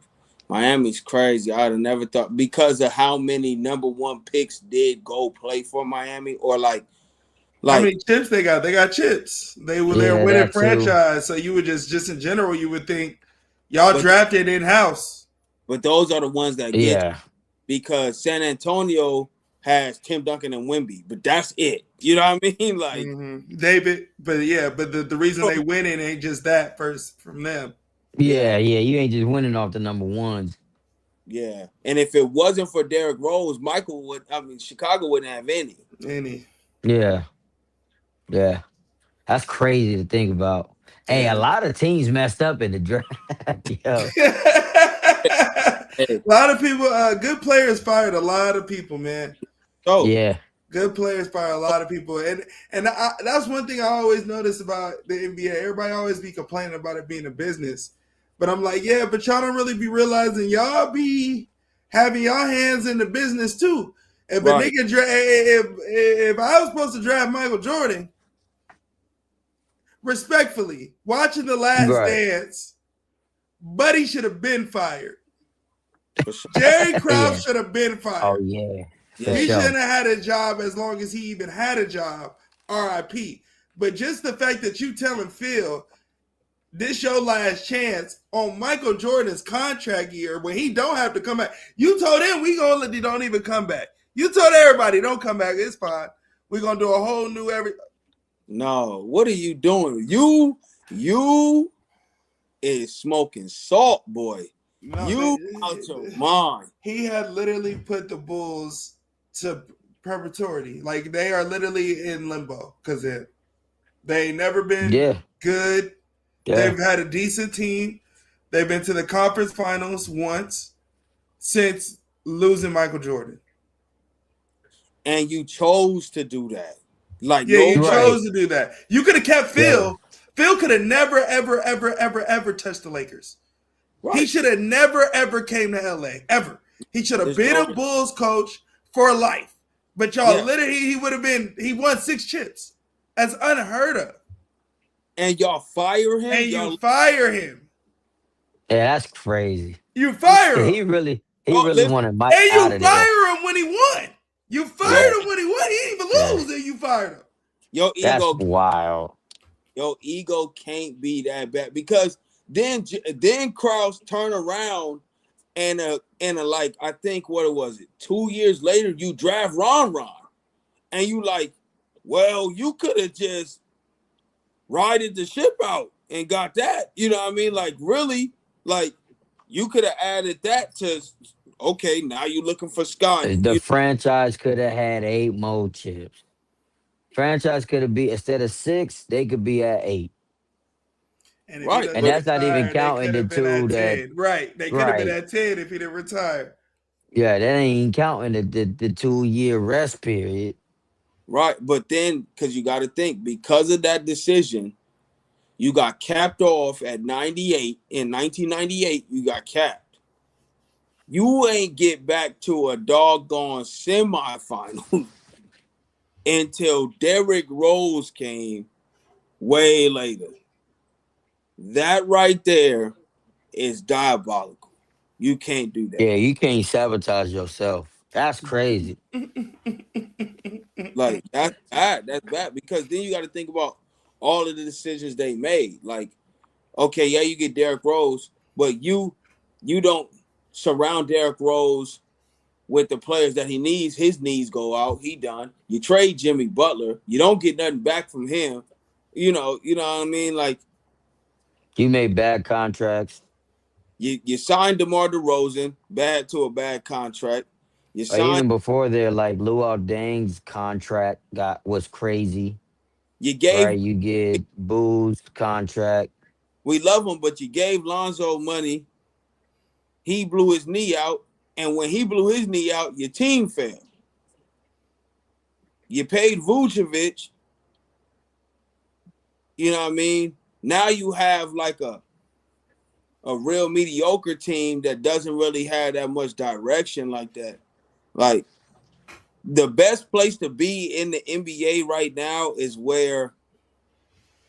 Miami's crazy. I'd have never thought because of how many number 1 picks did go play for Miami or like how many chips they got? They got chips. They're winning franchise. So you would just in general, you would think y'all drafted in house. But those are the ones that get because San Antonio has Tim Duncan and Wemby, but that's it. You know what I mean? Like David, but the reason they winning ain't just that first from them. Yeah, you ain't just winning off the number 1s. Yeah, and if it wasn't for Derrick Rose, Chicago wouldn't have any. Yeah. That's crazy to think about. Hey, a lot of teams messed up in the draft. Yo. A lot of people, good players fired a lot of people, man. Oh, yeah. Good players fire a lot of people, and that's one thing I always notice about the NBA. Everybody always be complaining about it being a business, but I'm like, yeah, but y'all don't really be realizing y'all be having y'all hands in the business too. If a nigga if I was supposed to draft Michael Jordan, respectfully, watching The Last Dance, Buddy should have been fired. Jerry Krause should have been fired. Oh yeah. He shouldn't have had a job as long as he even had a job. R.I.P. But just the fact that you telling Phil this your last chance on Michael Jordan's contract year when he don't have to come back. You told him don't even come back. You told everybody don't come back. It's fine. We're gonna do a whole new No, what are you doing? You is smoking salt, boy. No, You out your mind. he had literally put the Bulls to perpetuity. Like they are literally in limbo because they ain't never been Yeah, good. yeah. They've had a decent team. They've been to the conference finals once since losing Michael Jordan. And you chose to do that. Like Yeah, you nobody, Right. chose to do that. You could have kept Yeah. Phil. Phil could have never, ever, ever, ever, ever touched the Lakers. He right? should have never, ever came to LA. Ever. He should have There's been no, a Bulls coach for life. But y'all yeah. literally he would have been he won 6 chips. That's unheard of. And y'all fire him. And Y'all you fire him. Yeah, that's crazy. You fire Yeah, him. he really listen, wanted Mike And out you of there. fire him when he won. You fired Yeah. him when he won. He didn't even Yeah. lose and you fired him. your That's ego, wild. your ego can't be that bad because then Krause turn around and like I think what was it 2 years later you draft Ron and you like, well, you could have just rided the ship out and got that. You know what I mean? Like really, like you could have added that to okay, now you're looking for Scotty. The franchise could have had 8 more chips. Franchise could have be instead of 6, they could be at 8. And if he Right, doesn't And but that's not even retire, they counting could the have been two at that 10. Right. They could have been right. at 10 if he didn't retire. Yeah, that ain't even counting the 2-year rest period. right, but then because you got to think because of that decision, you got capped off at 98 in 1998. You got capped. You ain't get back to a doggone semifinal until Derrick Rose came way later. That right there is diabolical. You can't do that. Yeah, you can't sabotage yourself. That's crazy. Like that's bad. That's bad because then you got to think about all of the decisions they made. Like, okay, yeah, you get Derrick Rose, but you don't surround Derrick Rose with the players that he needs. His needs go out. He done. You trade Jimmy Butler. You don't get nothing back from him. You know what I mean? Like You made bad contracts. you signed DeMar DeRozan bad to a bad contract. You Or signed. even before there, like Luol Deng's contract was crazy. You gave. Right? You get Boo's contract. We love him, but you gave Lonzo money. He blew his knee out, and when he blew his knee out, your team failed. You paid Vucevic. You know what I mean? Now you have like a real mediocre team that doesn't really have that much direction like that. Like the best place to be in the NBA right now is where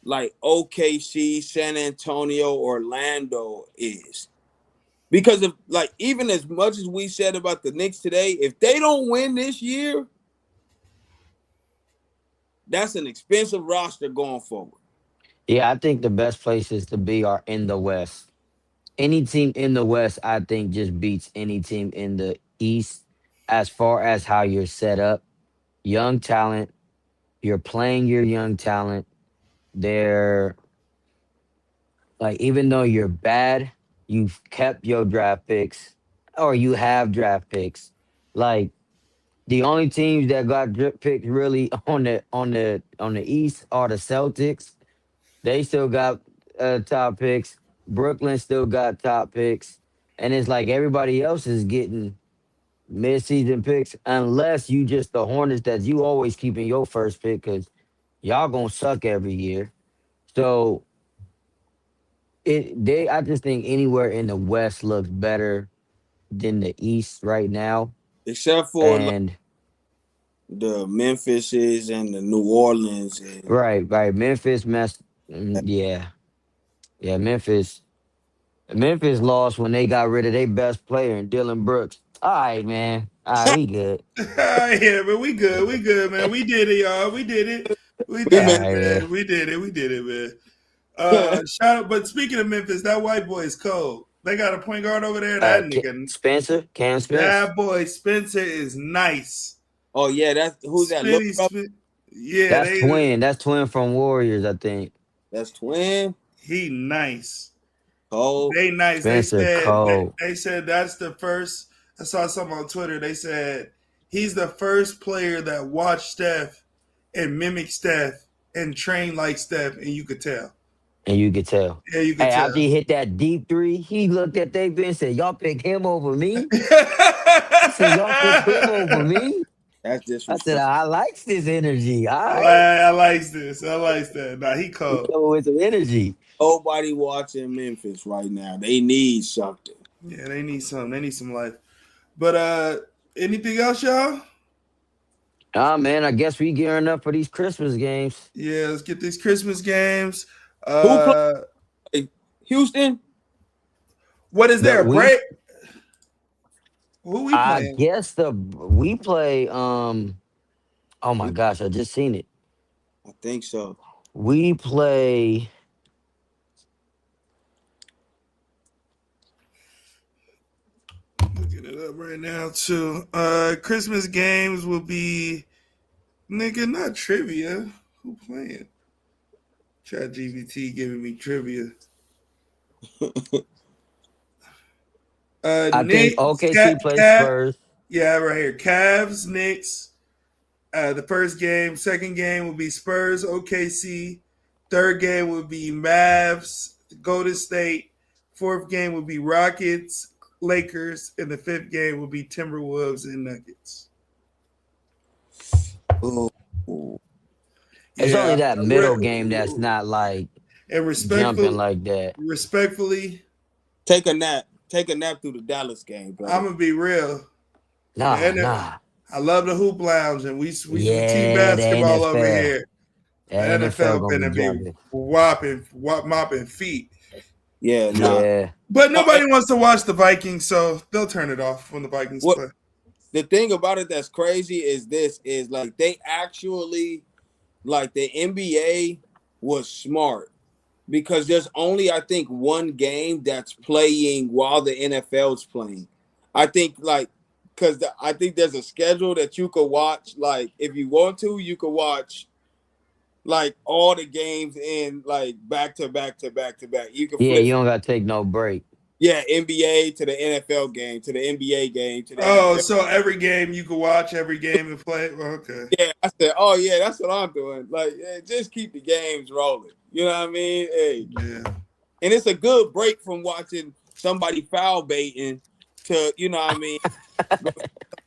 like OKC, San Antonio, Orlando is. Because of like even as much as we said about the Knicks today, if they don't win this year, that's an expensive roster going forward. Yeah, I think the best places to be are in the West. Any team in the West, I think, just beats any team in the East as far as how you're set up. Young talent, you're playing your young talent. They're like, even though you're bad, you've kept your draft picks or you have draft picks. Like, the only teams that got drip picks really on the East are the Celtics. They still got top picks. Brooklyn still got top picks, and it's like everybody else is getting mid-season picks, unless you just the Hornets that you always keeping your first pick because y'all gonna suck every year. So I just think anywhere in the West looks better than the East right now, Except for like and the Memphises and the New Orleans and right, Memphis messed. Yeah, yeah, Memphis lost when they got rid of their best player in Dylan Brooks. All right, man. All right, we good. Yeah, but we good. We good, man. We did it, y'all. We did it. We we All did made it, right, man. man. We did it. We did it, man. Shout out, but speaking of Memphis, that white boy is cold. They got a point guard over there. That nigga, Cam Spence. that boy Spencer is nice. Oh yeah, that's who's that? Look Spitty, up. spit. Yeah, That's twin. That's twin from Warriors, I think. That's twin. he nice. Cold. They nice. Spencer Cole. They said that's the first. I saw something on Twitter. They said he's the first player that watched Steph and mimicked Steph and trained like Steph, and you could tell. And you could tell. Yeah, you could Hey, tell. after he hit that deep three, he looked at they bench and said, "Y'all pick him over me." He said, "Y'all pick him over me." That's I said, disrespectful. "I likes this energy. All right, I like this. I like that. Nah, he he cold. coming with some energy." Nobody watching Memphis right now. They need something. Yeah, they need some. They need some life. But anything else, y'all? Ah, man, I guess we gearing up for these Christmas games. Yeah, let's get these Christmas games. Who Houston? What is there? That we- Break? Who we I playing? guess we play. Oh my gosh, I just seen it. I think so. We play. Looking it up right now too. Christmas games will be nigga, not trivia. Who playing? ChatGPT giving me trivia. I think Knicks, OKC plays Cav- Spurs. Yeah, right here. Cavs, Knicks. The first game. Second game will be Spurs, OKC. Third game will be Mavs, Golden State. Fourth game will be Rockets, Lakers, and the fifth game will be Timberwolves and Nuggets. Oh, It's only that we're- middle game that's not like and jumping like that. respectfully, take a nap. Take a nap through the Dallas game, bro. I'm gonna be real. Nah, And, nah. I love the hoop lounge, and we team Yeah, the basketball over NFL. here. The The NFL NFL gonna gonna be be jumping. mopping feet. Yeah, nah. Yeah. But nobody wants to watch the Vikings, so they'll turn it off when the Vikings What- play. The thing about it that's crazy is like they actually, like, the NBA was smart because there's only, I think, one game that's playing while the NFL's playing. I think, like, because I think there's a schedule that you could watch. Like, if you want to, you could watch like all the games in like back to back to back to back. You can Yeah, flip, you don't gotta take no break. NBA to the NFL game to the NBA game to the Oh, NFL. so every game you can watch every game and play. Well, okay. Yeah, I said, oh yeah, that's what I'm doing. Like, yeah, just keep the games rolling. You know what I mean? Hey, Yeah. and it's a good break from watching somebody foul baiting to, you know what I mean,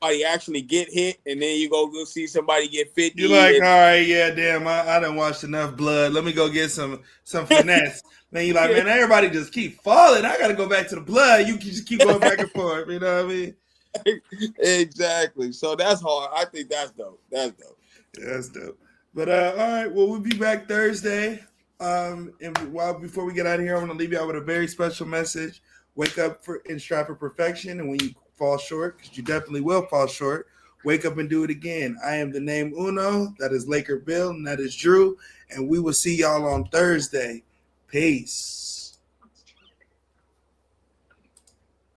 somebody actually get hit, and then you go see somebody get 50. You're like, all and- right, yeah, damn, I done watched enough blood. Let me go get some finesse. Then you're like, man, everybody just keep falling. I got to go back to the blood. You can just keep going back and forth. You know what I mean? Exactly. So that's hard. I think that's dope. That's dope. Yeah, that's dope. But all right, well, we'll be back Thursday. And before we get out of here, I want to leave you out with a very special message. Wake up and strive for perfection. And when you fall short, because you definitely will fall short, wake up and do it again. I am the name Uno. That is Laker Bill, and that is Drew. And we will see y'all on Thursday. Peace.